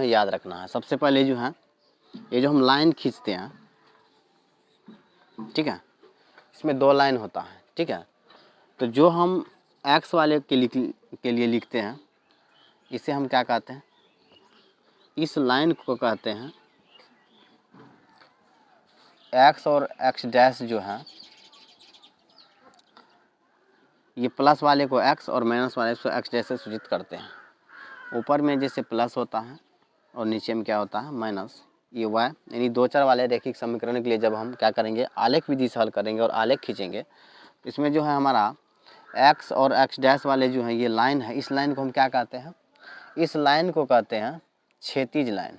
याद रखना है। सबसे पहले जो है ये जो हम लाइन खींचते हैं, ठीक है, इसमें 2 लाइन होता है, ठीक है। तो जो हम x वाले के लिए लिखते हैं, इसे हम क्या कहते हैं, इस लाइन को कहते हैं x और x डैश जो है, ये प्लस वाले को x और माइनस वाले को x डैश से सूचित करते हैं। ऊपर में जैसे प्लस होता है और नीचे में क्या होता है, माइनस। ये y यानी 2 चर वाले रैखिक समीकरण के लिए जब हम क्या करेंगे, आलेख विधि से हल करेंगे और आलेख खींचेंगे, इसमें जो है हमारा x और x डैश वाले जो है ये लाइन है, इस लाइन को हम क्या कहते हैं, इस लाइन को कहते हैं क्षैतिज लाइन,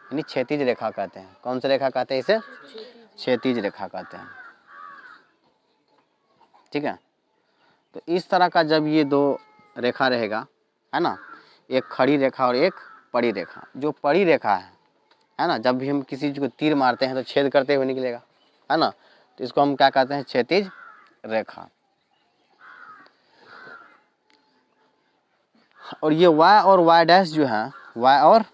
यानी क्षैतिज रेखा कहते हैं। कौन सी रेखा कहते हैं इसे, क्षैतिज रेखा कहते हैं, ठीक है। तो इस तरह का जब ये 2 रेखा रहेगा, है ना, एक खड़ी रेखा और एक पड़ी रेखा। जो पड़ी रेखा है ना, जब भी हम किसी चीज को तीर मारते हैं तो छेद करते हुए निकलेगा, है ना, तो इसको हम क्या कहते हैं, क्षैतिज रेखा। और ये y और y डैश जो है, y और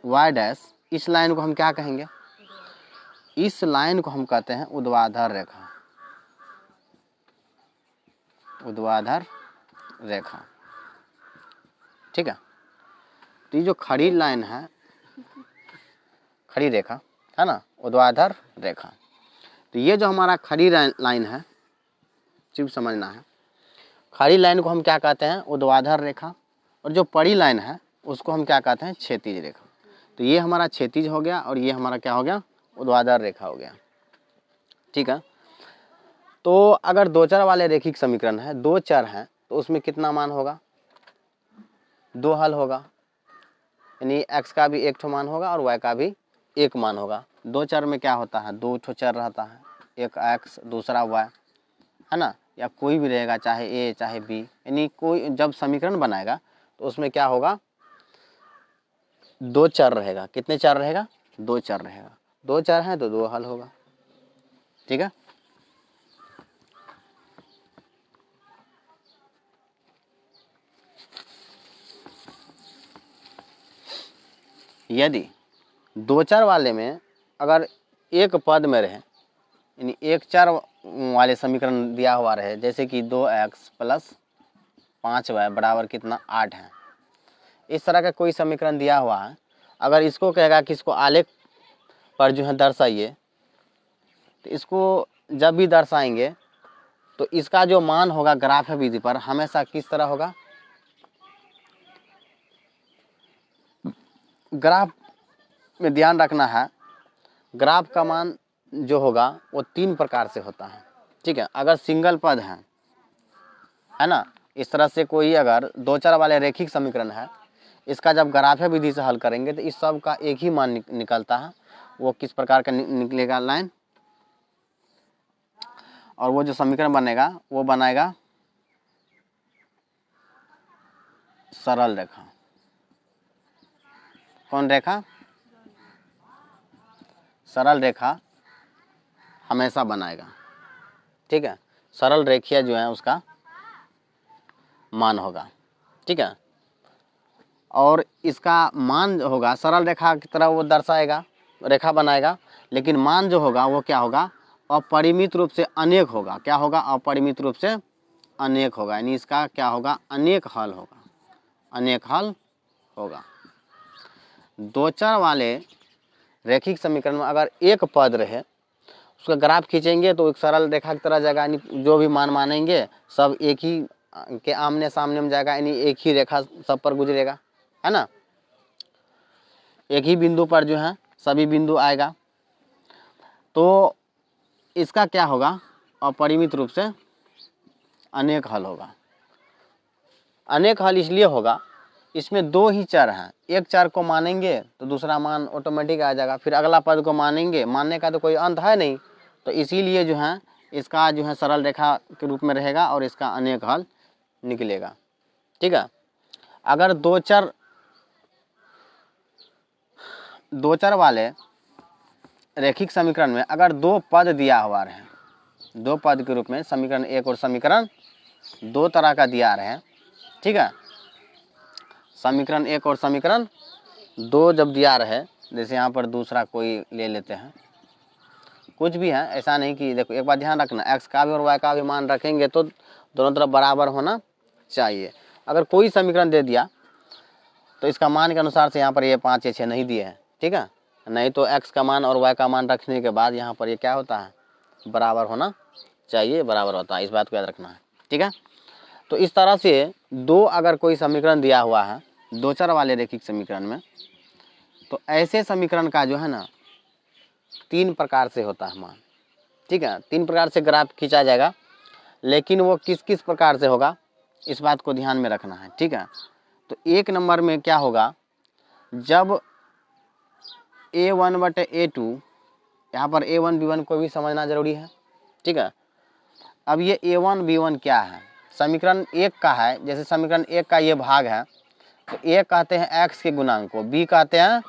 y डैश, इस लाइन को हम क्या कहेंगे, इस लाइन को हम कहते हैं ऊर्ध्वाधर रेखा, ऊर्ध्वाधर रेखा, ठीक है। तो ये जो खड़ी लाइन है, खड़ी रेखा है ना, ऊर्ध्वाधर रेखा, तो ये जो हमारा खड़ी लाइन है, सिर्फ समझना है, खड़ी लाइन को हम क्या कहते हैं, ऊर्ध्वाधर रेखा, और जो पड़ी लाइन है उसको हम क्या कहते हैं, क्षैतिज रेखा। तो ये हमारा क्षैतिज हो गया और ये हमारा क्या हो गया, ऊर्ध्वाधर रेखा हो गया, ठीक है। तो अगर 2 चर वाले रैखिक समीकरण है, 2 चर हैं, तो उसमें कितना मान होगा, 2 हल होगा, यानी x का भी 1 ठो मान होगा और y का भी 1 मान होगा। 2 चर में क्या होता है, 2 ठो चर रहता है, एक x दूसरा y, है ना, या कोई भी रहेगा, चाहे a चाहे b, यानी कोई जब समीकरण बनाएगा तो उसमें क्या होगा, 2 चर रहेगा। कितने चर रहेगा, 2 चर रहेगा। 2 चर हैं तो 2 हल होगा, ठीक है। यदि 2 चर वाले में अगर एक पद में रहे, यानी एक चर वाले समीकरण दिया हुआ रहे, जैसे कि 2x प्लस 5y बराबर कितना 8 है, इस तरह का कोई समीकरण दिया हुआ है, अगर इसको कहेगा कि इसको आलेख पर जो है दर्शाइए, तो इसको जब भी दर्शाएंगे तो इसका जो मान होगा ग्राफ विधि पर हमेशा किस तरह होगा, ग्राफ में ध्यान रखना है, ग्राफ का मान जो होगा वो 3 प्रकार से होता है, ठीक है। अगर सिंगल पद है ना, इस तरह से कोई अगर 2 चर वाले रैखिक समीकरण है, इसका जब ग्राफ विधि से हल करेंगे तो इस सब का एक ही मान निकलता है। वो किस प्रकार का निकलेगा, लाइन, और वो जो समीकरण बनेगा वो बनाएगा सरल रेखा। कौन रेखा, सरल रेखा हमेशा बनाएगा, ठीक है। सरल रेखीय जो है उसका मान होगा, ठीक है। और इसका मान जो होगा सरल रेखा की तरह वो दर्शाएगा, रेखा बनाएगा, लेकिन मान जो होगा वो क्या होगा, अपरिमित रूप से अनेक होगा। क्या होगा, अपरिमित रूप से अनेक होगा, यानी इसका क्या होगा, अनेक हल होगा, अनेक हल होगा। 2 चर वाले रैखिक समीकरण में अगर एक पद रहे, उसका ग्राफ खींचेंगे तो एक सरल रेखा की तरह जाएगा, यानी जो भी मान मानेंगे सब एक ही के आमने सामने में जाएगा, यानी एक ही रेखा सब पर गुजरेगा, है ना, एक ही बिंदु पर जो है सभी बिंदु आएगा। तो इसका क्या होगा, अपरिमित रूप से अनेक हल होगा। अनेक हल इसलिए होगा, इसमें 2 ही चर हैं, एक चर को मानेंगे तो दूसरा मान ऑटोमेटिक आ जाएगा, फिर अगला पद को मानेंगे, मानने का तो कोई अंत है नहीं, तो इसीलिए जो है इसका जो है सरल रेखा के रूप में रहेगा और इसका अनेक हल निकलेगा, ठीक है। अगर 2 चर वाले रैखिक समीकरण में अगर 2 पद दिया हुआ रहे, 2 पद के रूप में समीकरण 1 और समीकरण 2 तरह का दिया रहे, ठीक है। समीकरण 1 और समीकरण 2 जब दिया रहे, जैसे यहाँ पर दूसरा कोई ले लेते हैं, कुछ भी है, ऐसा नहीं कि देखो एक बात ध्यान रखना, x का भी और y का भी मान रखेंगे तो दोनों तरफ बराबर होना चाहिए। अगर कोई समीकरण दे दिया तो इसका मान के अनुसार से यहाँ पर ये 5 या 6 नहीं दिए हैं, ठीक है, नहीं तो x का मान और y का मान रखने के बाद यहाँ पर ये क्या होता है, बराबर होना चाहिए, बराबर होता है, इस बात को याद रखना है, ठीक है। तो इस तरह से दो अगर कोई समीकरण दिया हुआ है दो चर वाले रैखिक समीकरण में, तो ऐसे समीकरण का जो है ना 3 प्रकार से होता है मान, ठीक है, 3 प्रकार से ग्राफ खींचा जाएगा, लेकिन वो किस किस प्रकार से होगा इस बात को ध्यान में रखना है, ठीक है। तो 1 नंबर में क्या होगा, जब a1/a2, यहाँ पर a1 b1 को भी समझना जरूरी है, ठीक है। अब ये a1 b1 क्या है, समीकरण 1 का है, जैसे समीकरण 1 का ये भाग है, तो a कहते हैं x के गुणांक को, b कहते हैं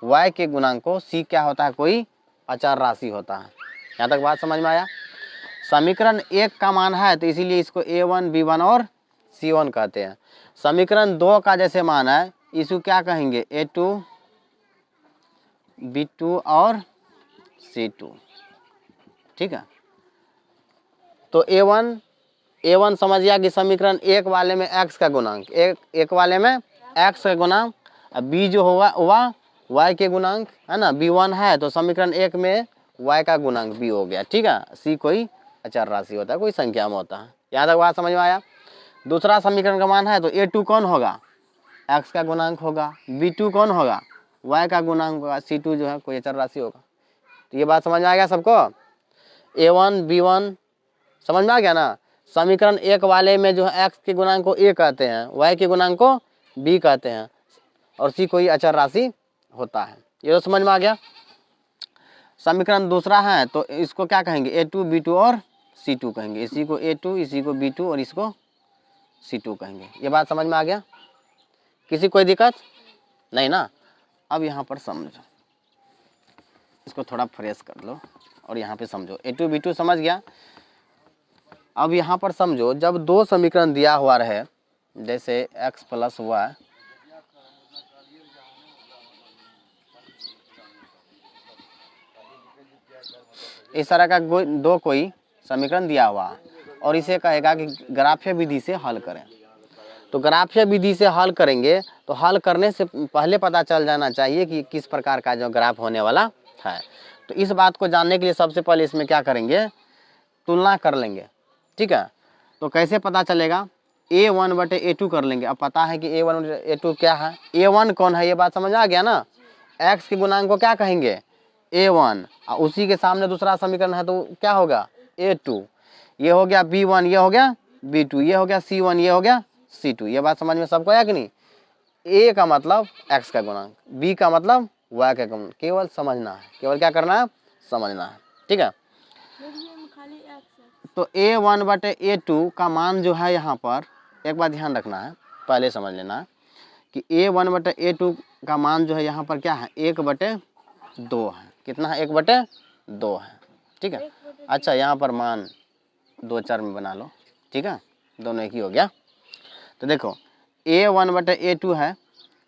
y के गुणांक को, c क्या होता है, कोई अचर राशि होता है। यहाँ तक बात समझ में आया। समीकरण 1 का मान है तो इसीलिए इसको a1 b1 और c1 कहते हैं। समीकरण 2 का जैसे मान है इसको क्या कहेंगे, a2 b2 और c2, ठीक है। तो a1 समझ गया कि समीकरण 1 वाले में x का गुणांक, एक वाले में x का गुणांक, अब b जो होगा वह y के गुणांक है ना, b1 है तो समीकरण 1 में y का गुणांक b हो गया, ठीक है। c कोई अचर राशि होता है, कोई संख्या में होता है। यहाँ तक बात समझ में आया। दूसरा समीकरण का मान है तो a2 कौन होगा, x का गुणांक होगा, b2 कौन होगा, y का गुणांक होगा, c2 जो है कोई अचर राशि होगा। तो ये बात समझ में आ गया सबको, a1 b1 समझ में आ गया ना। समीकरण 1 वाले में जो है x के गुणांक को a कहते हैं, y के गुणांक को b कहते हैं, और c कोई अचर राशि होता है, ये तो समझ में आ गया। समीकरण दूसरा है तो इसको क्या कहेंगे, a2 b2 और c2 कहेंगे, इसी को a2 इसी को b2 और इसको c2 कहेंगे। ये बात समझ में आ गया, किसी कोई दिक्कत नहीं ना। अब यहाँ पर समझो, इसको थोड़ा फ्रेश कर लो और यहाँ पे समझो, a2 b2 समझ गया। अब यहाँ पर समझो, जब दो समीकरण दिया हुआ रहे, जैसे x + y इस तरह का दो कोई समीकरण दिया हुआ और इसे कहेगा कि ग्राफ्य विधि से हल करें। तो ग्राफ्य विधि से हल करेंगे तो हल करने से पहले पता चल जाना चाहिए कि किस प्रकार का जो ग्राफ होने वाला है। तो इस बात को जानने के लिए सबसे पहले इसमें क्या करेंगे, तुलना कर लेंगे, ठीक है। तो कैसे पता चलेगा, a1/a2 कर लेंगे। अब पता है कि a1/a2 क्या है, a1 कौन है, ये बात समझ आ गया ना। x के गुणांक को क्या कहेंगे, a1, और उसी के सामने दूसरा समीकरण है तो क्या होगा, a2, ये हो गया b1, ये हो गया b2, ये हो गया c1, ये हो गया c2। ये बात समझ में सबको आया कि नहीं। a का मतलब x का गुणांक, b का मतलब y का गुणांक, केवल समझना है, केवल क्या करना है, समझना है, ठीक है। तो a1/a2 का मान जो है यहाँ पर एक बार ध्यान रखना है, पहले समझ लेना है कि a1/a2 का मान जो है यहाँ पर क्या है, 1/2 है। कितना है, 1/2 है, ठीक है। अच्छा, यहाँ पर मान 2 चर में बना लो, ठीक है, दोनों एक ही हो गया। तो देखो a1/a2 है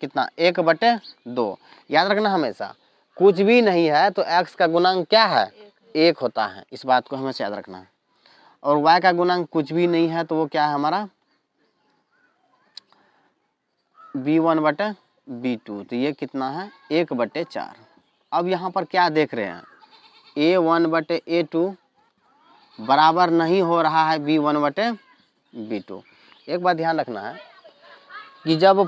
कितना, 1/2। याद रखना हमेशा, कुछ भी नहीं है तो x का गुणांक क्या है, 1 होता है, इस बात को हमेशा याद रखना है। और y का गुणांक कुछ भी नहीं है तो वो क्या है हमारा, b1/b2। तो ये कितना है, 1/4। अब यहाँ पर क्या देख रहे हैं, a1/a2 बराबर नहीं हो रहा है b1/b2। एक बात ध्यान रखना है कि जब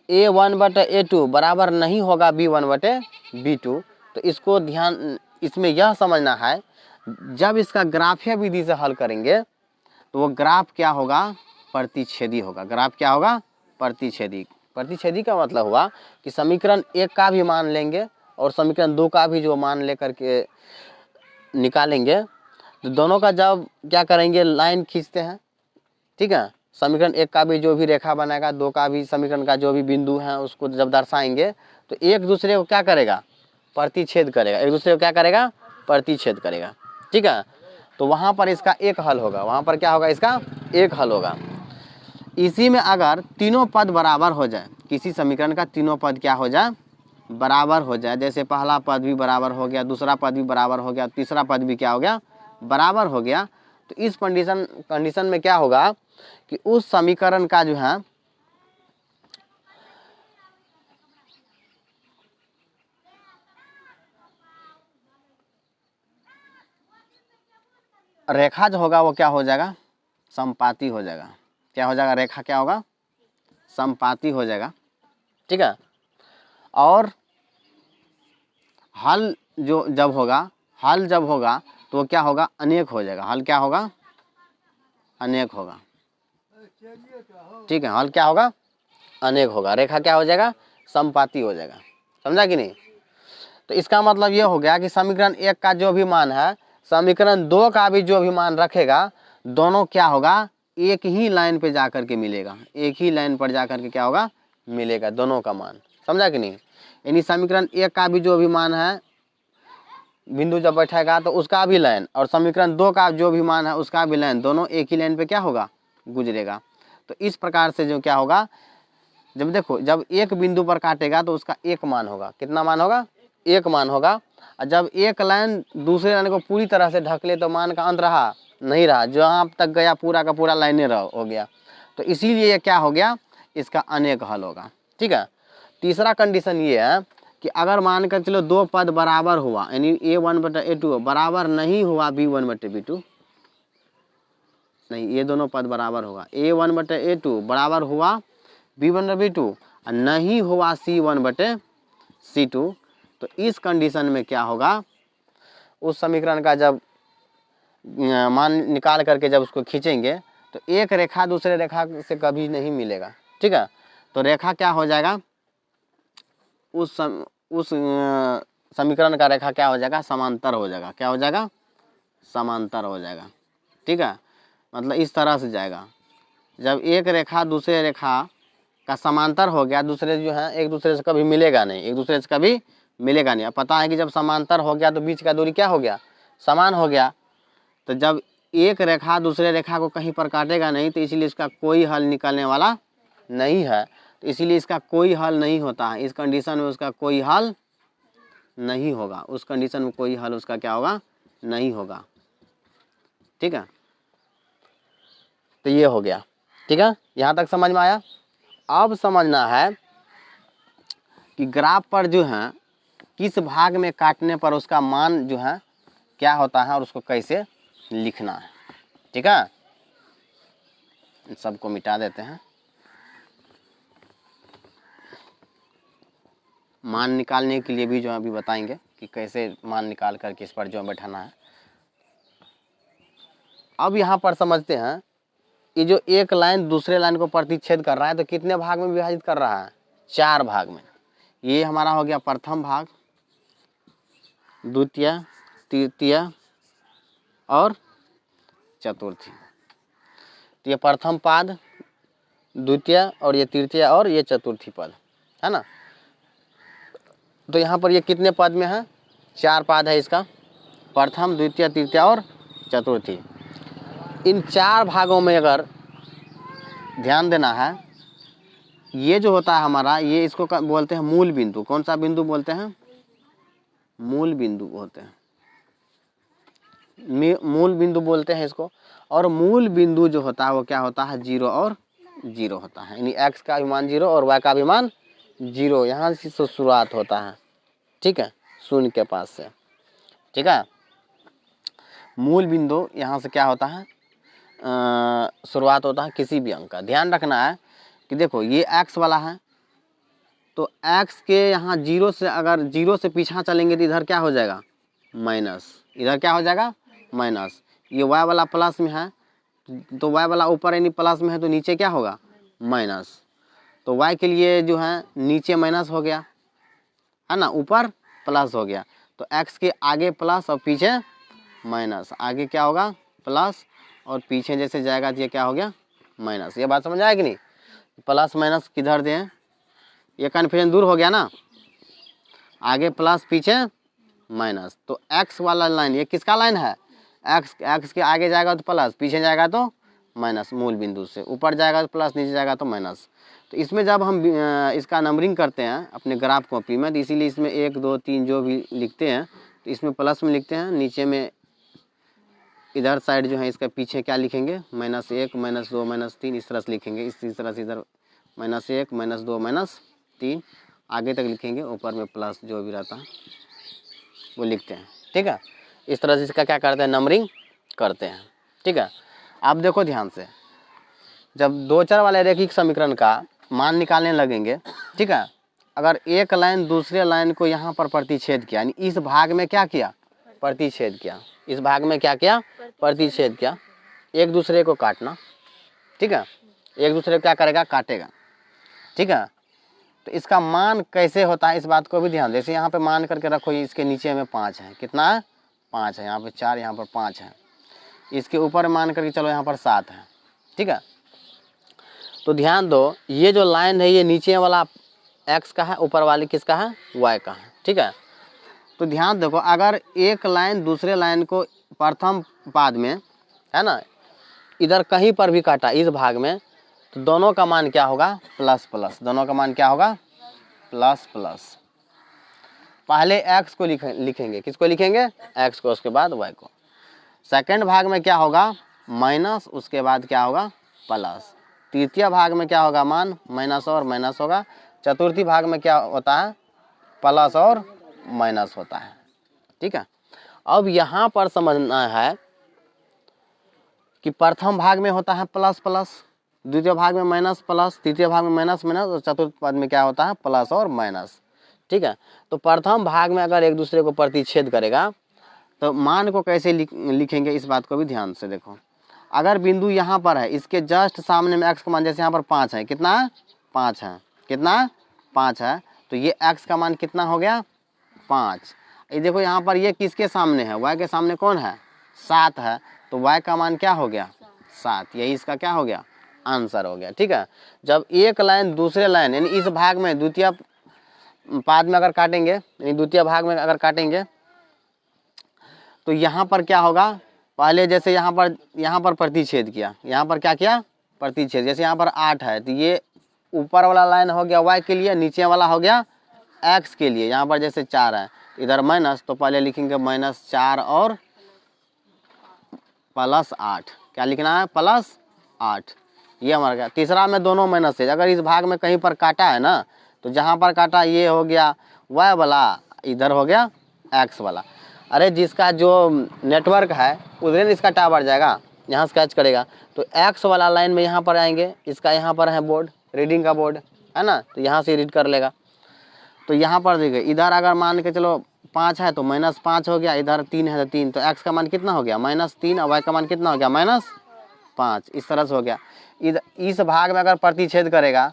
a1/a2 बराबर नहीं होगा b1/b2 तो इसको ध्यान, इसमें यह समझना है, जब इसका ग्राफ्य विधि से हल करेंगे तो वो ग्राफ क्या होगा, प्रतिच्छेदी होगा। ग्राफ क्या होगा, प्रतिच्छेदी। प्रतिच्छेदी का मतलब हुआ कि समीकरण 1 का भी मान लेंगे और समीकरण 2 का भी जो मान लेकर के निकालेंगे, तो दोनों का जब क्या करेंगे, लाइन खींचते हैं, ठीक है। समीकरण 1 का भी जो भी रेखा बनाएगा, 2 का भी समीकरण का जो भी बिंदु है उसको जब दर्शाएंगे तो एक दूसरे को क्या करेगा, प्रतिच्छेद करेगा, एक दूसरे को क्या करेगा, प्रतिच्छेद करेगा, ठीक है। तो वहाँ पर इसका एक हल होगा, वहाँ पर क्या होगा, इसका एक हल होगा। इसी में अगर तीनों पद बराबर हो जाए, किसी समीकरण का तीनों पद क्या हो जाए, बराबर हो जाए, जैसे पहला पद भी बराबर हो गया, दूसरा पद भी बराबर हो गया, तीसरा पद भी क्या हो गया, बराबर हो गया, तो इस कंडीशन में क्या होगा कि उस समीकरण का जो है रेखा जो होगा वो क्या हो जाएगा, समपाती हो जाएगा। क्या हो जाएगा, रेखा क्या होगा, समपाती हो जाएगा। ठीक है। और हल जो जब होगा, हल जब होगा तो क्या होगा, अनेक हो जाएगा। हल क्या होगा, अनेक होगा। ठीक है, हल क्या होगा, अनेक होगा। रेखा क्या हो जाएगा, समपाती हो जाएगा। समझा कि नहीं। तो इसका मतलब ये हो गया कि समीकरण 1 का जो भी मान है, समीकरण 2 का भी जो भी मान रखेगा, दोनों क्या होगा, एक ही लाइन पे जाकर के मिलेगा। एक ही लाइन पर जाकर के क्या होगा, मिलेगा दोनों का मान। समझा कि नहीं। यानी समीकरण 1 का भी जो भी मान है, बिंदु जब बैठेगा तो उसका भी लाइन, और समीकरण 2 का जो भी मान है उसका भी लाइन, दोनों एक ही लाइन पे क्या होगा, गुजरेगा। तो इस प्रकार से जो क्या होगा, जब देखो जब एक बिंदु पर काटेगा तो उसका एक मान होगा। कितना मान होगा, एक मान होगा। और जब एक लाइन दूसरे लाइन को पूरी तरह से ढक ले तो मान का अंत रहा नहीं रहा, जहाँ तक गया पूरा का पूरा लाइने हो गया। तो इसीलिए ये क्या हो गया, इसका अनेक हल होगा। ठीक है। तीसरा कंडीशन ये है कि अगर मान कर चलो दो पद बराबर हुआ, यानी A1/A2 बराबर नहीं हुआ B1/B2, नहीं, ये दोनों पद बराबर होगा। A1/A2 बराबर हुआ B1/B2 और नहीं हुआ C1/C2, तो इस कंडीशन में क्या होगा, उस समीकरण का जब मान निकाल करके जब उसको खींचेंगे तो एक रेखा दूसरे रेखा से कभी नहीं मिलेगा। ठीक है। तो रेखा क्या हो जाएगा, उस समीकरण का रेखा क्या हो जाएगा, समांतर हो जाएगा। क्या हो जाएगा, समांतर हो जाएगा। ठीक है। मतलब इस तरह से जाएगा, जब एक रेखा दूसरे रेखा का समांतर हो गया, दूसरे जो है एक दूसरे से कभी मिलेगा नहीं, एक दूसरे से कभी मिलेगा नहीं। अब पता है कि जब समांतर हो गया तो बीच का दूरी क्या हो गया, समान हो गया। तो जब एक रेखा दूसरे रेखा को कहीं पर काटेगा नहीं, तो इसीलिए इसका कोई हल निकलने वाला नहीं है। तो इसीलिए इसका कोई हल नहीं होता है। इस कंडीशन में उसका कोई हल नहीं होगा। उस कंडीशन में कोई हल उसका क्या होगा, नहीं होगा। ठीक है। तो ये हो गया। ठीक है, यहाँ तक समझ में आया। अब समझना है कि ग्राफ पर जो है किस भाग में काटने पर उसका मान जो है क्या होता है और उसको कैसे लिखना है। ठीक है, इन सबको मिटा देते हैं। मान निकालने के लिए भी जो अभी बताएंगे कि कैसे मान निकाल करके इस पर जो बैठाना है। अब यहाँ पर समझते हैं, ये जो एक लाइन दूसरे लाइन को प्रतिच्छेद कर रहा है तो कितने भाग में विभाजित कर रहा है, 4 भाग में। ये हमारा हो गया प्रथम भाग, द्वितीय, तृतीय और चतुर्थी। तो ये प्रथम पाद, द्वितीय और ये तृतीय और ये चतुर्थी पद है ना। तो यहाँ पर ये कितने पद में है, 4 पाद है इसका, प्रथम, द्वितीय, तृतीय और चतुर्थी। इन 4 भागों में अगर ध्यान देना है, ये जो होता है हमारा, ये इसको बोलते हैं मूल बिंदु। कौन सा बिंदु बोलते हैं, मूल बिंदु होते हैं, मूल बिंदु बोलते हैं इसको। और मूल बिंदु जो होता है वो क्या होता है, 0 और 0 होता है। यानी x का भी मान 0 और y का भी मान 0, यहाँ से शुरुआत होता है। ठीक है, शून्य के पास से। ठीक है, मूल बिंदु यहाँ से क्या होता है, शुरुआत होता है किसी भी अंक का। ध्यान रखना है कि देखो ये x वाला है, तो x के यहाँ 0 से, अगर 0 से पीछा चलेंगे तो इधर क्या हो जाएगा, माइनस। इधर क्या हो जाएगा, माइनस। ये y वाला प्लस में है, तो y वाला ऊपर यानी प्लस में है, तो नीचे क्या होगा, माइनस। तो y के लिए जो है नीचे माइनस हो गया है ना, ऊपर प्लस हो गया। तो x के आगे प्लस और पीछे माइनस। आगे क्या होगा, प्लस, और पीछे जैसे जाएगा तो ये क्या हो गया, माइनस। ये बात समझ आएगी नहीं, प्लस माइनस किधर दें, ये कन्फ्यूजन दूर हो गया ना। आगे प्लस पीछे माइनस। तो x वाला लाइन ये किसका लाइन है, x के आगे जाएगा तो प्लस, पीछे जाएगा तो माइनस मूल बिंदु से, ऊपर जाएगा तो प्लस, नीचे जाएगा तो माइनस। तो इसमें जब हम इसका नंबरिंग करते हैं अपने ग्राफ कॉपी में, तो इसीलिए इसमें 1 2 3 जो भी लिखते हैं तो इसमें प्लस में लिखते हैं, नीचे में इधर साइड जो है इसका पीछे क्या लिखेंगे, -1 -2 -3 इस तरह से लिखेंगे। इसी तरह से इधर -1 -2 -3 आगे तक लिखेंगे, ऊपर में प्लस जो भी रहता है वो लिखते हैं। ठीक है, इस तरह से इसका क्या करते हैं, नंबरिंग करते हैं। ठीक है, आप देखो ध्यान से, जब 2 चर वाले रैखिक समीकरण का मान निकालने लगेंगे, ठीक है, अगर एक लाइन दूसरे लाइन को यहाँ पर प्रतिच्छेद किया, यानी इस भाग में क्या किया, प्रतिच्छेद किया, इस भाग में क्या किया, प्रतिच्छेद किया, एक दूसरे को काटना। ठीक है, एक दूसरे को क्या करेगा, काटेगा। ठीक है, तो इसका मान कैसे होता है इस बात को भी ध्यान, जैसे यहाँ पे मान करके रखो, इसके नीचे में 5 है, कितना है, 5 है, यहाँ पे 4, यहाँ पर 5 है, इसके ऊपर मान करके चलो यहाँ पर 7 है। ठीक है, तो ध्यान दो, ये जो लाइन है ये नीचे वाला x का है, ऊपर वाली किसका है, y का है। ठीक है, तो ध्यान देखो, अगर एक लाइन दूसरे लाइन को प्रथम पाद में, है ना, इधर कहीं पर भी काटा इस भाग में, तो दोनों का मान क्या होगा, प्लस प्लस, दोनों का मान क्या होगा, प्लस प्लस। पहले x को लिखेंगे, किसको लिखेंगे, x को, उसके बाद y को। सेकंड भाग में क्या होगा, माइनस, उसके बाद क्या होगा, प्लस। तृतीय भाग में क्या होगा, मान माइनस और माइनस होगा। चतुर्थी भाग में क्या होता है, प्लस और माइनस होता है। ठीक है, अब यहाँ पर समझना है कि प्रथम भाग में होता है प्लस प्लस, द्वितीय भाग में माइनस प्लस, तृतीय भाग में माइनस माइनस, और चतुर्थ पद में क्या होता है, प्लस और माइनस। ठीक है, तो प्रथम भाग में अगर एक दूसरे को प्रतिच्छेद करेगा तो मान को कैसे लिखेंगे, इस बात को भी ध्यान से देखो। अगर बिंदु यहाँ पर है, इसके जस्ट सामने में x का मान, जैसे यहाँ पर 5 है, कितना है, 5 है, कितना, 5 है, तो ये x का मान कितना हो गया, 5। ये देखो यहाँ पर ये किसके सामने है, y के सामने कौन है, 7 है, तो y का मान क्या हो गया, 7। यही इसका क्या हो गया, आंसर हो गया। ठीक है, जब एक लाइन दूसरे लाइन, यानी इस भाग में द्वितीय पाद में अगर काटेंगे, यानी द्वितीय भाग में अगर काटेंगे, तो यहाँ पर क्या होगा, पहले जैसे यहाँ पर प्रतिच्छेद किया, यहाँ पर क्या किया, प्रतिच्छेद, जैसे यहाँ पर 8 है, तो ये ऊपर वाला लाइन हो गया y के लिए, नीचे वाला हो गया x के लिए। यहाँ पर जैसे 4 है, इधर माइनस, तो पहले लिखेंगे -4 और +8, क्या लिखना है, +8, ये हमारा गया। तीसरा में दोनों माइनस है, अगर इस भाग में कहीं पर काटा है ना, तो जहाँ पर काटा ये हो गया y वाला, इधर हो गया x वाला। अरे जिसका जो नेटवर्क है उधर इसका टावर जाएगा, यहाँ से कैच करेगा, तो x वाला लाइन में यहाँ पर आएंगे, इसका यहाँ पर है बोर्ड, रीडिंग का बोर्ड है ना, तो यहाँ से रीड कर लेगा। तो यहाँ पर देखिए, इधर अगर मान के चलो 5 है तो -5 हो गया, इधर 3 है तो 3, तो x का मान कितना हो गया, -3, और y का मान कितना हो गया, -5। इस तरह से हो गया। इधर इस भाग में अगर प्रतिच्छेद करेगा,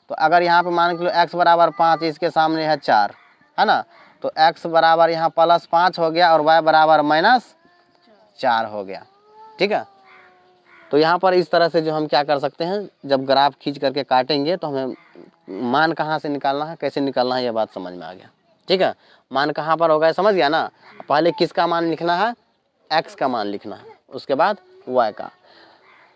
तो अगर यहाँ पे मान के लो x बराबर 5, इसके सामने है 4, है ना, तो x बराबर यहाँ +5 हो गया और y बराबर -4 हो गया। ठीक है, तो यहाँ पर इस तरह से जो हम क्या कर सकते हैं, जब ग्राफ खींच करके काटेंगे तो हमें मान कहाँ से निकालना है, कैसे निकालना है, ये बात समझ में आ गया। ठीक है, मान कहाँ पर होगा समझ गया ना। पहले किसका मान लिखना है, x का मान लिखना है, उसके बाद y का।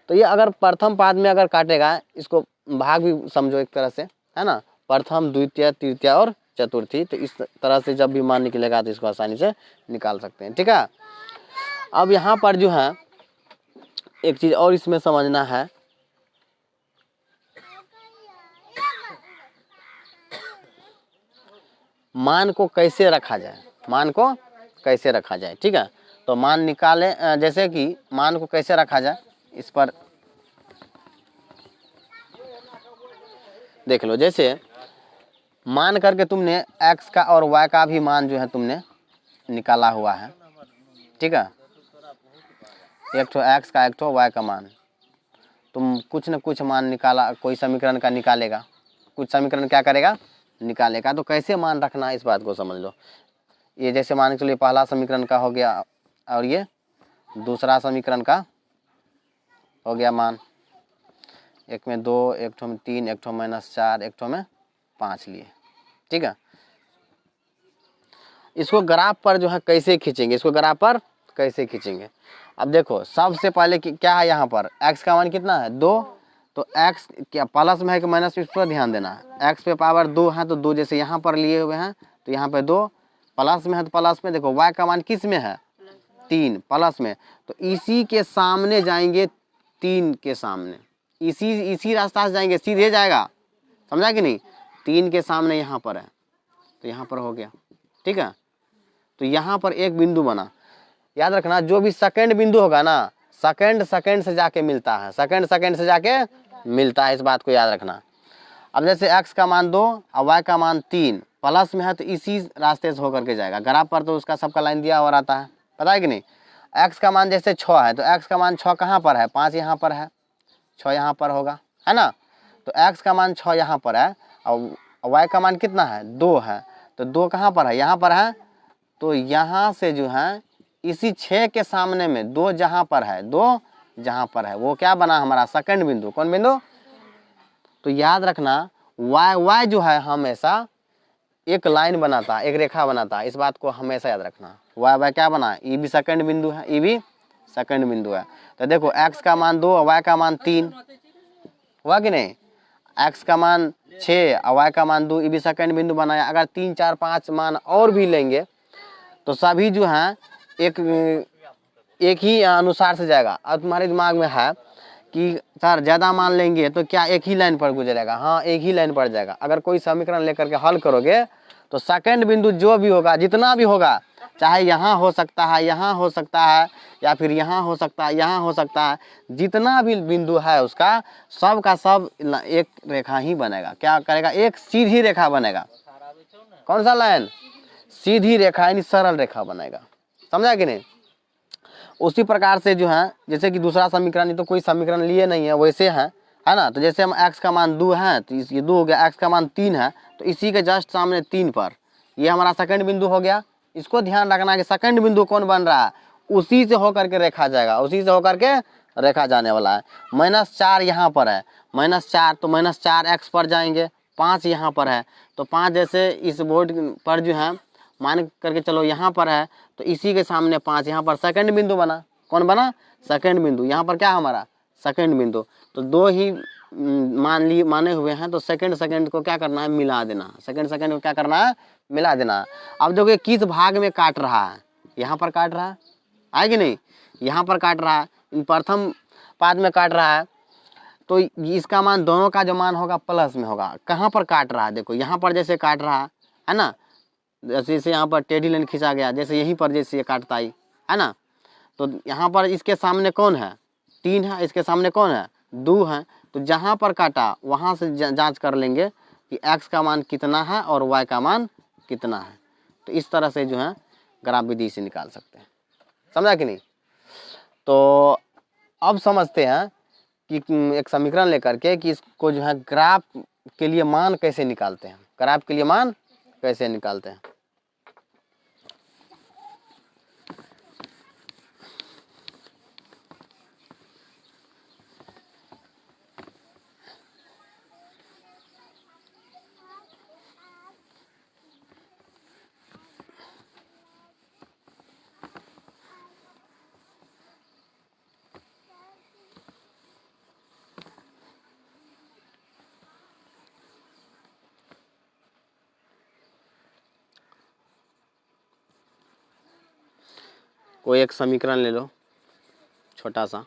तो ये अगर प्रथम पाद में अगर काटेगा, इसको भाग भी समझो एक तरह से, है ना, प्रथम, द्वितीय, तृतीय और चतुर्थी, तो इस तरह से जब भी मान निकलेगा तो इसको आसानी से निकाल सकते हैं। ठीक है, अब यहाँ पर जो है एक चीज और इसमें समझना है, मान को कैसे रखा जाए, मान को कैसे रखा जाए। ठीक है, तो मान निकाले, जैसे कि मान को कैसे रखा जाए, इस पर देख लो। जैसे मान करके तुमने x का और y का भी मान जो है तुमने निकाला हुआ है। ठीक है, एक ठो x का, एक ठो y का मान, तुम कुछ न कुछ मान निकाला, कोई समीकरण का निकालेगा, कुछ समीकरण क्या करेगा, निकालेगा। तो कैसे मान रखना है इस बात को समझ लो। ये जैसे मान के चलिए पहला समीकरण का हो गया, और ये दूसरा समीकरण का हो गया मान, एक में 2, एक ठो में 3, एक ठो -4, एक ठो में 5 लिए। ठीक है, इसको ग्राफ पर जो है कैसे खींचेंगे, इसको ग्राफ पर कैसे खींचेंगे। अब देखो सबसे पहले क्या है यहाँ पर, x का मान कितना है 2, तो x क्या प्लस में है कि माइनस, इस पर ध्यान देना है। x पे पावर 2 है तो 2 जैसे यहाँ पर लिए हुए हैं तो यहाँ पे 2, प्लस में है तो प्लस में। देखो y का मान किस में है 3 प्लस में, तो इसी के सामने जाएंगे 3 के सामने, इसी रास्ता से जाएंगे, सीधे जाएगा, समझा कि नहीं। 3 के सामने यहाँ पर है तो यहाँ पर हो गया, ठीक है। तो यहाँ पर एक बिंदु बना, याद रखना जो भी सेकंड बिंदु होगा ना सेकंड से जाके मिलता है, सेकंड से जाके मिलता है, इस बात को याद रखना। अब जैसे x का मान 2 और y का मान 3 प्लस में है तो इसी रास्ते से होकर के जाएगा। ग्राफ पर तो उसका सबका लाइन दिया हुआ रहता है, पता है कि नहीं। x का मान जैसे 6 है तो x का मान 6 कहाँ पर है, 5 यहाँ पर है, 6 यहाँ पर होगा, है ना। तो x का मान 6 यहाँ पर है और y का मान कितना है 2 है, तो 2 कहाँ पर है, यहाँ पर है। तो यहाँ से जो है इसी 6 के सामने में 2 जहाँ पर है, 2 जहाँ पर है वो क्या बना हमारा सेकंड बिंदु। कौन बिंदु, तो याद रखना y जो है हमेशा एक लाइन बनाता है, एक रेखा बनाता है, इस बात को हमेशा याद रखना। y क्या बना है, ये भी सेकंड बिंदु है, ये भी सेकंड बिंदु है। तो देखो x का मान 2 और y का मान 3 हुआ कि नहीं, x का मान 6 और y का मान 2, ये भी सेकंड बिंदु बनाया। अगर 3 4 5 मान और भी लेंगे तो सभी जो है एक ही अनुसार से जाएगा। अब तुम्हारे दिमाग में है कि सर ज़्यादा मान लेंगे तो क्या एक ही लाइन पर गुजरेगा, हाँ एक ही लाइन पर जाएगा। अगर कोई समीकरण लेकर के हल करोगे तो सेकंड बिंदु जो भी होगा, जितना भी होगा, चाहे यहाँ हो सकता है, यहाँ हो सकता है, या फिर यहाँ हो सकता है, यहाँ हो सकता है, जितना भी बिंदु है उसका सब का सब एक रेखा ही बनेगा। क्या करेगा, एक सीधी रेखा बनेगा। कौन सा लाइन, सीधी रेखा यानी सरल रेखा बनेगा, समझा कि नहीं। उसी प्रकार से जो है जैसे कि दूसरा समीकरण, तो कोई समीकरण लिए नहीं है वैसे है ना। तो जैसे हम x का मान 2 है तो ये 2 हो गया, x का मान 3 है तो इसी के जस्ट सामने 3 पर ये हमारा सेकंड बिंदु हो गया। इसको ध्यान रखना कि सेकंड बिंदु कौन बन रहा है, उसी से होकर के रेखा जाएगा, उसी से होकर के रेखा जाने वाला है। -4 यहाँ पर है, -4 तो -4 x पर जाएंगे, 5 यहाँ पर है तो 5 जैसे इस बोर्ड पर जो है मान करके चलो यहाँ पर है तो इसी के सामने 5 यहाँ पर सेकंड बिंदु बना। कौन बना, सेकंड बिंदु। यहाँ पर क्या हमारा सेकंड बिंदु, तो 2 ही माने हुए हैं तो सेकंड को क्या करना है, मिला देना। सेकंड को क्या करना है, मिला देना। अब देखो किस भाग में काट रहा है, यहाँ पर काट रहा है कि नहीं, यहाँ पर काट रहा है, इन प्रथम पाद में काट रहा है तो इसका मान दोनों का जो मान होगा प्लस में होगा। कहाँ पर काट रहा है, देखो यहाँ पर जैसे काट रहा है ना, जैसे यहाँ पर टेढ़ी लाइन खींचा गया, जैसे यहीं पर जैसे ये काटता है ना। तो यहाँ पर इसके सामने कौन है, 3 है, इसके सामने कौन है 2 है। तो जहाँ पर काटा वहाँ से जांच कर लेंगे कि x का मान कितना है और y का मान कितना है। तो इस तरह से जो है ग्राफ विधि से निकाल सकते हैं, समझा कि नहीं। तो अब समझते हैं कि एक समीकरण लेकर के कि इसको जो है ग्राफ के लिए मान कैसे निकालते हैं, ग्राफ के लिए मान कैसे निकालते हैं। कोई एक समीकरण ले लो छोटा सा,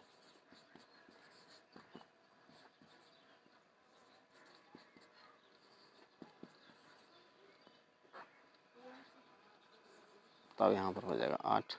तब यहाँ पर हो जाएगा 8।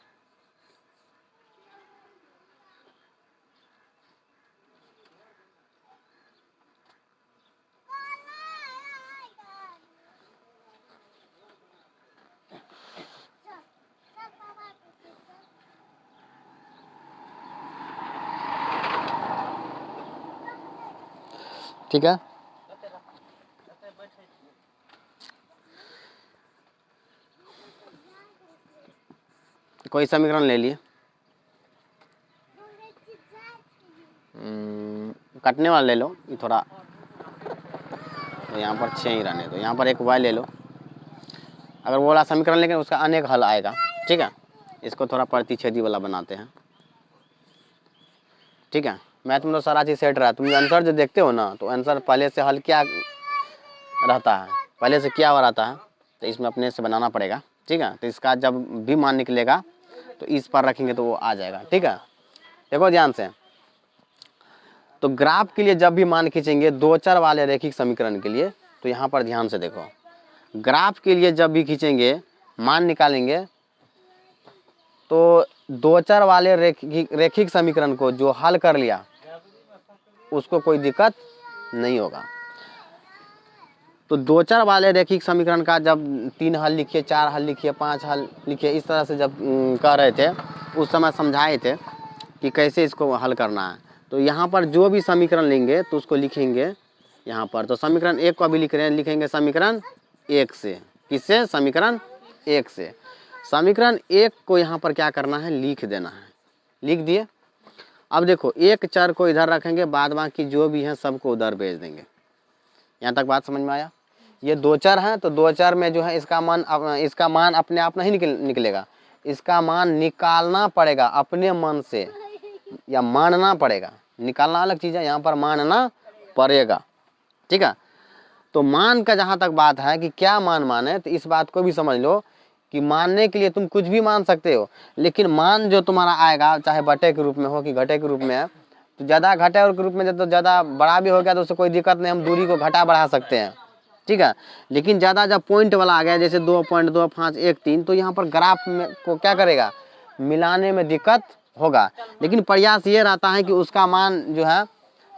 ठीक है, कोई समीकरण ले लिए, कटने वाला ले लो, ये थोड़ा तो यहाँ पर 6 ही रहने दो, यहाँ पर एक y ले लो। अगर वो वाला समीकरण लेंगे उसका अनेक हल आएगा, ठीक है। इसको थोड़ा प्रतिच्छेदी वाला बनाते हैं, ठीक है। मैथ में तो सारा चीज़ सेट रहा है, तुम आंसर जो देखते हो ना, तो आंसर पहले से हल क्या रहता है, पहले से क्या हो रहता है, तो इसमें अपने से बनाना पड़ेगा, ठीक है। तो इसका जब भी मान निकलेगा तो इस पर रखेंगे तो वो आ जाएगा, ठीक है। देखो ध्यान से, तो ग्राफ के लिए जब भी मान खींचेंगे दो चर वाले रैखिक समीकरण के लिए, तो यहाँ पर ध्यान से देखो, ग्राफ के लिए जब भी खींचेंगे मान निकालेंगे तो दो चर वाले रैखिक समीकरण को जो हल कर लिया उसको कोई दिक्कत नहीं होगा। तो दो चर वाले रैखिक समीकरण का जब 3 हल लिखिए, 4 हल लिखिए, 5 हल लिखिए, इस तरह से जब कह रहे थे उस समय समझाए थे कि कैसे इसको हल करना है। तो यहाँ पर जो भी समीकरण लेंगे तो उसको लिखेंगे यहाँ पर, तो समीकरण 1 को अभी लिख रहे हैं, लिखेंगे समीकरण 1 से, किससे, समीकरण 1 से। समीकरण 1 को यहाँ पर क्या करना है, लिख देना है, लिख दिए। अब देखो एक चर को इधर रखेंगे, बाद बाकी जो भी है सबको उधर भेज देंगे। यहाँ तक बात समझ में आया। ये दो चर हैं तो दो चर में जो है इसका मान अपने आप नहीं निकलेगा, इसका मान निकालना पड़ेगा अपने मन से, या मानना पड़ेगा। निकालना अलग चीज़ है, यहाँ पर मानना पड़ेगा, ठीक है। तो मान का जहाँ तक बात है कि क्या मान माने, तो इस बात को भी समझ लो कि मानने के लिए तुम कुछ भी मान सकते हो, लेकिन मान जो तुम्हारा आएगा चाहे बटे के रूप में हो कि घटे के रूप में है, तो ज़्यादा घटे और के रूप में जब तो ज़्यादा बड़ा भी हो गया तो उससे कोई दिक्कत नहीं, हम दूरी को घटा बढ़ा सकते हैं, ठीक है। लेकिन ज़्यादा जब पॉइंट वाला आ गया जैसे 2.2513, तो यहाँ पर ग्राफ में को क्या करेगा, मिलाने में दिक्कत होगा। लेकिन प्रयास ये रहता है कि उसका मान जो है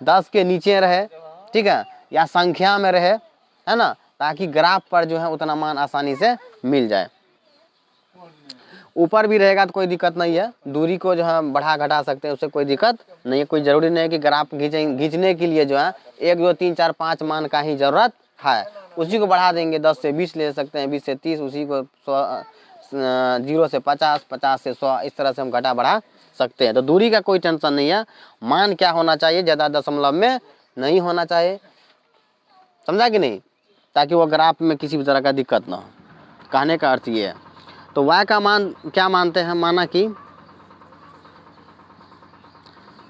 10 के नीचे रहे, ठीक है, या संख्या में रहे, है ना, ताकि ग्राफ पर जो है उतना मान आसानी से मिल जाए। ऊपर भी रहेगा तो कोई दिक्कत नहीं है, दूरी को जो है बढ़ा घटा सकते हैं, उससे कोई दिक्कत नहीं है। कोई ज़रूरी नहीं है कि ग्राफ खींचने के लिए जो है 1 2 3 4 5 मान का ही ज़रूरत है, उसी को बढ़ा देंगे, 10 से 20 ले सकते हैं, 20 से 30, उसी को 0 से 50, 50 से 100, इस तरह से हम घटा बढ़ा सकते हैं। तो दूरी का कोई टेंशन नहीं है, मान क्या होना चाहिए, ज़्यादा दशमलव में नहीं होना चाहिए, समझा कि नहीं, ताकि वो ग्राफ में किसी भी तरह का दिक्कत ना हो। कहने का अर्थ ये है। तो y का मान क्या मानते हैं, माना कि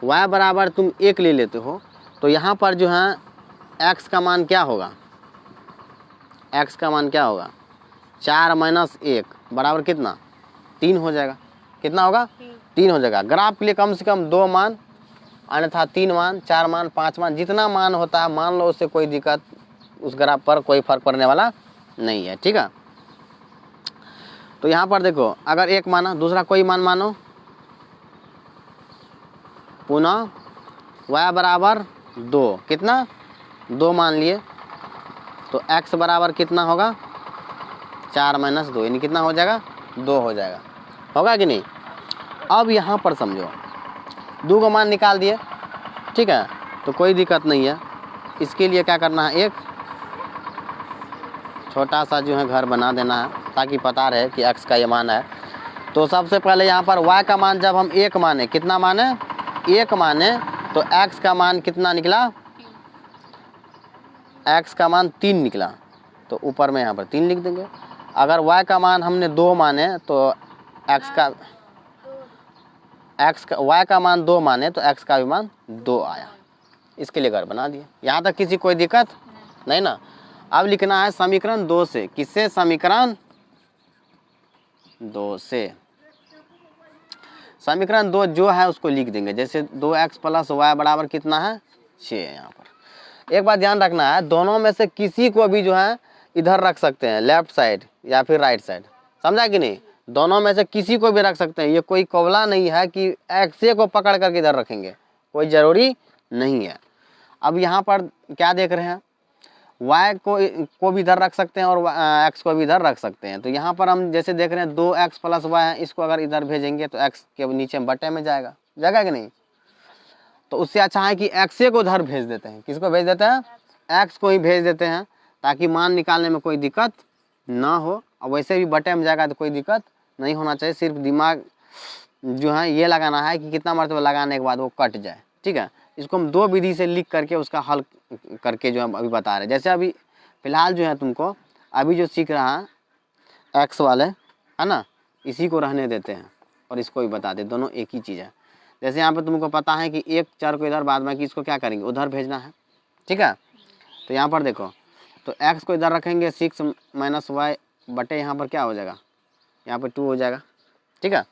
y बराबर तुम 1 ले लेते हो, तो यहाँ पर जो है x का मान क्या होगा, x का मान क्या होगा, 4 - 1 बराबर कितना, 3 हो जाएगा। कितना होगा, 3 हो जाएगा। ग्राफ के लिए कम से कम 2 मान, अन्यथा 3 मान, 4 मान, 5 मान, जितना मान होता है मान लो, उससे कोई दिक्कत, उस ग्राफ पर कोई फर्क पड़ने वाला नहीं है, ठीक है। तो यहाँ पर देखो, अगर 1 माना, दूसरा कोई मान मानो, पुनः y बराबर 2, कितना, 2 मान लिए, तो x बराबर कितना होगा, 4 - 2, यानी कितना हो जाएगा, 2 हो जाएगा, होगा कि नहीं। अब यहाँ पर समझो 2 का मान निकाल दिए, ठीक है, तो कोई दिक्कत नहीं है। इसके लिए क्या करना है, एक छोटा सा जो है घर बना देना है, ताकि पता रहे कि x का ये मान है। तो सबसे पहले यहाँ पर y का मान जब हम 1 माने, कितना माने, 1 माने, तो x का मान कितना निकला, x का मान 3 निकला, तो ऊपर में यहाँ पर 3 लिख देंगे। अगर y का मान हमने 2 माने तो y का मान 2 माने तो x का भी मान 2 आया। इसके लिए घर बना दिए। यहाँ तक किसी कोई दिक्कत नहीं ना। अब लिखना है समीकरण 2 से, किससे, समीकरण 2 से। समीकरण 2 जो है उसको लिख देंगे, जैसे 2x + y बराबर कितना है, 6 है। यहाँ पर एक बात ध्यान रखना है, दोनों में से किसी को भी जो है इधर रख सकते हैं, लेफ्ट साइड या फिर राइट साइड, समझा कि नहीं, दोनों में से किसी को भी रख सकते हैं। ये कोई कौवला नहीं है कि x को पकड़ करके इधर रखेंगे, कोई ज़रूरी नहीं है। अब यहाँ पर क्या देख रहे हैं, y को भी इधर रख सकते हैं और x को भी इधर रख सकते हैं। तो यहाँ पर हम जैसे देख रहे हैं 2x + y है, इसको अगर इधर भेजेंगे तो x के नीचे बटे में जाएगा कि नहीं। तो उससे अच्छा है कि x को उधर भेज देते हैं। किसको भेज देते हैं, x को ही भेज देते हैं, ताकि मान निकालने में कोई दिक्कत ना हो। और वैसे भी बटे में जाएगा तो कोई दिक्कत नहीं होना चाहिए, सिर्फ दिमाग जो है ये लगाना है कि कितना मरतबा लगाने के बाद वो कट जाए, ठीक है। इसको हम 2 विधि से लिख करके उसका हल करके जो हम अभी बता रहे हैं। जैसे अभी फ़िलहाल जो है तुमको अभी जो सीख रहा है x वाले, है ना, इसी को रहने देते हैं, और इसको भी बता दे, दोनों एक ही चीज़ है। जैसे यहाँ पे तुमको पता है कि एक चर को इधर, बाद बाकी इसको क्या करेंगे, उधर भेजना है, ठीक है। तो यहाँ पर देखो, तो x को इधर रखेंगे 6 माइनस वाई बटे यहाँ पर क्या हो जाएगा, यहाँ पर 2 हो जाएगा, ठीक है।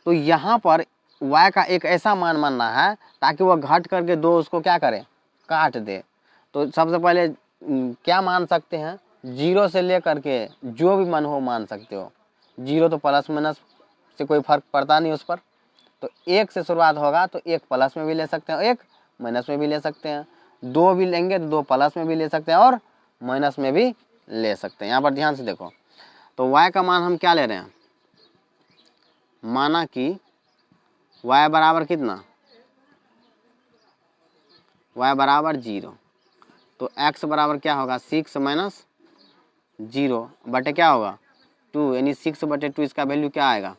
तो यहाँ पर y का एक ऐसा मान मानना है ताकि वह घट करके 2 उसको क्या करे, काट दे। तो सबसे पहले क्या मान सकते हैं, 0 से लेकर के जो भी मन हो मान सकते हो। 0 तो प्लस माइनस से कोई फर्क पड़ता नहीं उस पर, तो 1 से शुरुआत होगा तो 1 प्लस में भी ले सकते हैं, 1 माइनस में भी ले सकते हैं, 2 भी लेंगे तो 2 प्लस में भी ले सकते हैं और माइनस में भी ले सकते हैं। यहाँ पर ध्यान से देखो, तो y का मान हम क्या ले रहे हैं, माना कि y बराबर कितना, y बराबर 0, तो x बराबर क्या होगा 6 माइनस 0 बटे क्या होगा 2, यानी 6 बटे 2 इसका वैल्यू क्या आएगा,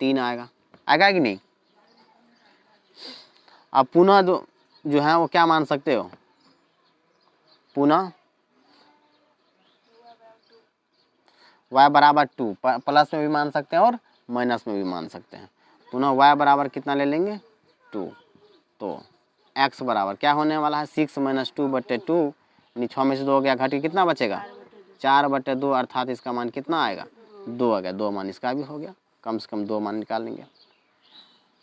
3 आएगा। आएगा कि नहीं। अब पुनः जो है वो क्या मान सकते हो, पुनः y बराबर 2 प्लस में भी मान सकते हैं और माइनस में भी मान सकते हैं। पुनः y बराबर कितना ले लेंगे 2, तो x बराबर क्या होने वाला है 6 माइनस 2 बटे 2, यानी 6 में से 2 हो गया, घट के कितना बचेगा 4 बटे 2, अर्थात इसका मान कितना आएगा 2 आ गया। 2 मान इसका भी हो गया, कम से कम 2 मान निकाल लेंगे,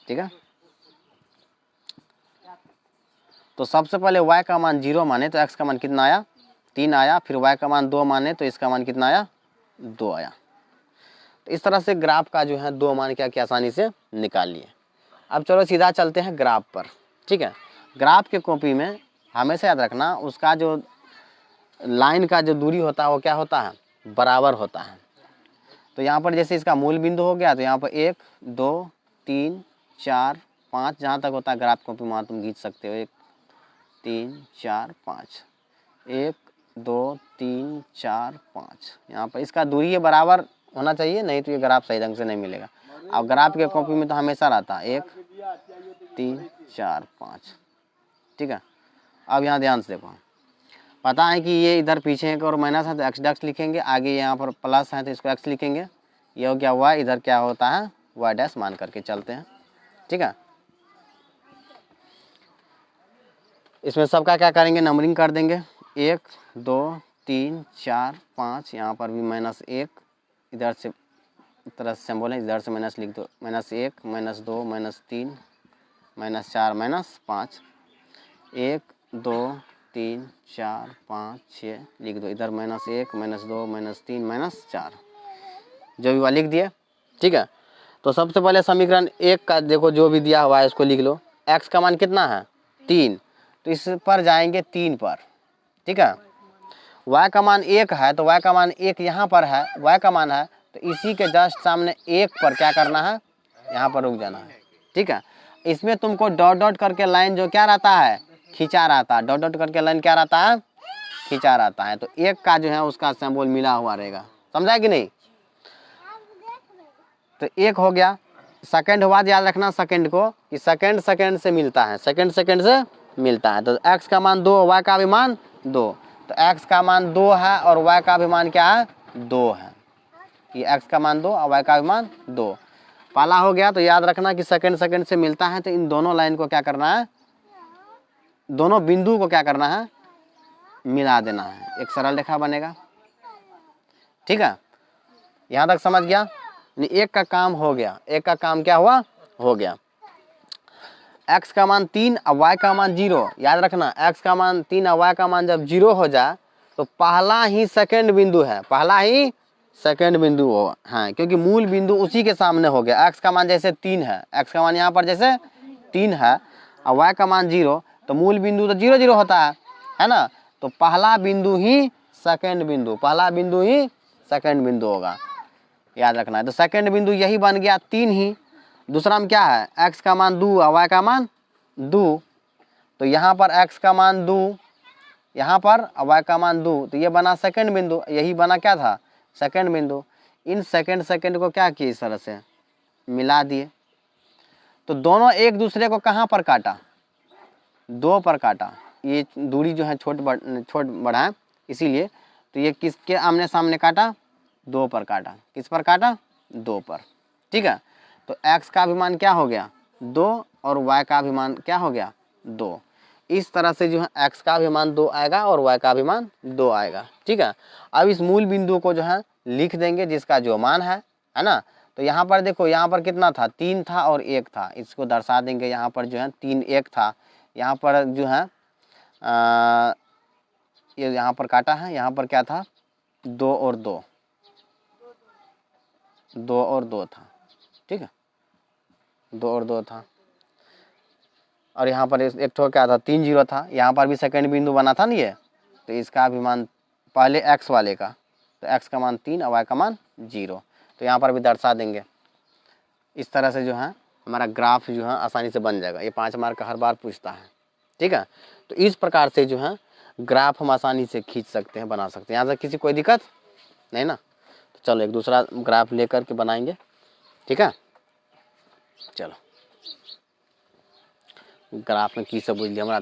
ठीक है। तो सबसे पहले y का मान 0 माने तो x का मान कितना आया 3 आया, फिर y का मान 2 माने तो इसका मान कितना आया 2 आया। तो इस तरह से ग्राफ का जो है 2 मान क्या कि आसानी से निकाल लिए। अब चलो सीधा चलते हैं ग्राफ पर, ठीक है। ग्राफ के कॉपी में हमेशा याद रखना उसका जो लाइन का जो दूरी होता है वो क्या होता है, बराबर होता है। तो यहाँ पर जैसे इसका मूल बिंदु हो गया, तो यहाँ पर 1 2 3 4 5 जहाँ तक होता है ग्राफ कॉपी में तुम खींच सकते हो, 1 3 4 5, 1 2 3 4 5, यहाँ पर इसका दूरी ये बराबर होना चाहिए, नहीं तो ये ग्राफ सही ढंग से नहीं मिलेगा। अब ग्राफ के कॉपी में तो हमेशा रहता है 1 3 4 5, ठीक है। अब यहाँ ध्यान से देखो, पता है कि ये इधर पीछे एक और माइनस है तो एक्स डैश लिखेंगे, आगे यहाँ पर प्लस है तो इसको एक्स लिखेंगे, ये हो गया वाई, इधर क्या होता है वाई डैश मान करके चलते हैं, ठीक है। इसमें सबका क्या करेंगे, नंबरिंग कर देंगे, 1 2 3 4 5, यहाँ पर भी -1, इधर से तरह से हम बोलें इधर से माइनस लिख दो, -1 -2 -3 -4 -5, 1 2 3 4 5 6 लिख दो, इधर -1 -2 -3 -4, जो भी हुआ लिख दिए, ठीक है। तो सबसे पहले समीकरण 1 का देखो जो भी दिया हुआ है इसको लिख लो। x का मान कितना है 3, तो इस पर जाएंगे 3 पर, ठीक है। y का मान 1 है तो y का मान 1 यहाँ पर है, y का मान है तो इसी के जस्ट सामने 1 पर क्या करना है, यहाँ पर रुक जाना है, ठीक है। इसमें तुमको डॉट डॉट करके लाइन जो क्या रहता है खींचा रहता है, डॉट डॉट करके लाइन क्या रहता है खींचा रहता है, तो 1 का जो है उसका सिंबल मिला हुआ रहेगा, समझा कि नहीं। तो 1 हो गया, सेकंड हुआ, याद रखना सेकंड को कि सेकंड सेकंड से मिलता है, सेकंड सेकंड से मिलता है। तो x का मान 2, y का भी मान 2, तो x का मान 2 है और y का भी मान क्या है 2 है, कि x का मान 2 और y का भी मान 2 पाला हो गया। तो याद रखना कि सेकंड सेकंड से मिलता है, तो इन दोनों लाइन को क्या करना है, दोनों बिंदु को क्या करना है मिला देना है, एक सरल रेखा बनेगा, ठीक है। यहाँ तक समझ गया, एक का काम हो गया, एक का काम क्या हुआ हो गया। x का मान 3 और y का मान 0, याद रखना x का मान 3 और y का मान जब 0 हो जाए तो पहला ही सेकंड बिंदु है, पहला ही सेकंड बिंदु हो, हाँ, क्योंकि मूल बिंदु उसी के सामने हो गया। x का मान जैसे 3 है, x का मान यहाँ पर जैसे 3 है और y का मान 0, तो मूल बिंदु तो 0 0 होता है ना, तो पहला बिंदु ही सेकंड बिंदु, पहला बिंदु ही सेकंड बिंदु होगा, याद रखना है। तो सेकंड बिंदु यही बन गया 3 ही। दूसरा में क्या है x का मान 2 और y का मान 2, तो यहाँ पर x का मान 2 यहाँ पर और y का मान 2, तो ये बना सेकंड बिंदु, यही बना क्या था सेकंड बिंदु। इन सेकंड सेकंड को क्या किए इस तरह से मिला दिए, तो दोनों एक दूसरे को कहाँ पर काटा 2 पर काटा, ये दूरी जो है छोट बड़ा है इसीलिए, तो ये किसके आमने सामने काटा 2 पर काटा, किस पर काटा 2 पर, ठीक है। तो x का भी मान क्या हो गया 2 और y का भी मान क्या हो गया 2। इस तरह से जो है x का भी मान 2 आएगा और y का भी मान 2 आएगा, ठीक है। अब इस मूल बिंदु को जो है लिख देंगे जिसका जो मान है ना। तो यहाँ पर देखो, यहाँ पर कितना था 3 था और 1 था, इसको दर्शा देंगे। यहाँ पर जो है 3 1 था, यहाँ पर जो है ये यहाँ पर काटा है, यहाँ पर क्या था 2 और 2, 2 और 2 था, ठीक है, 2 और 2 था। और यहाँ पर एक ठो क्या था 3 0 था, यहाँ पर भी सेकंड बिंदु बना था ना ये। तो इसका भी मान पहले x वाले का, तो x का मान 3 और y का मान 0, तो यहाँ पर भी दर्शा देंगे। इस तरह से जो है हमारा ग्राफ जो है आसानी से बन जाएगा। ये 5 मार्क का हर बार पूछता है, ठीक है। तो इस प्रकार से जो है ग्राफ हम आसानी से खींच सकते हैं, बना सकते हैं। यहाँ से किसी कोई दिक्कत नहीं ना। तो चलो एक दूसरा ग्राफ लेकर के बनाएंगे, ठीक है। चलो ग्राफ में की सब बुझ लिया हमरा।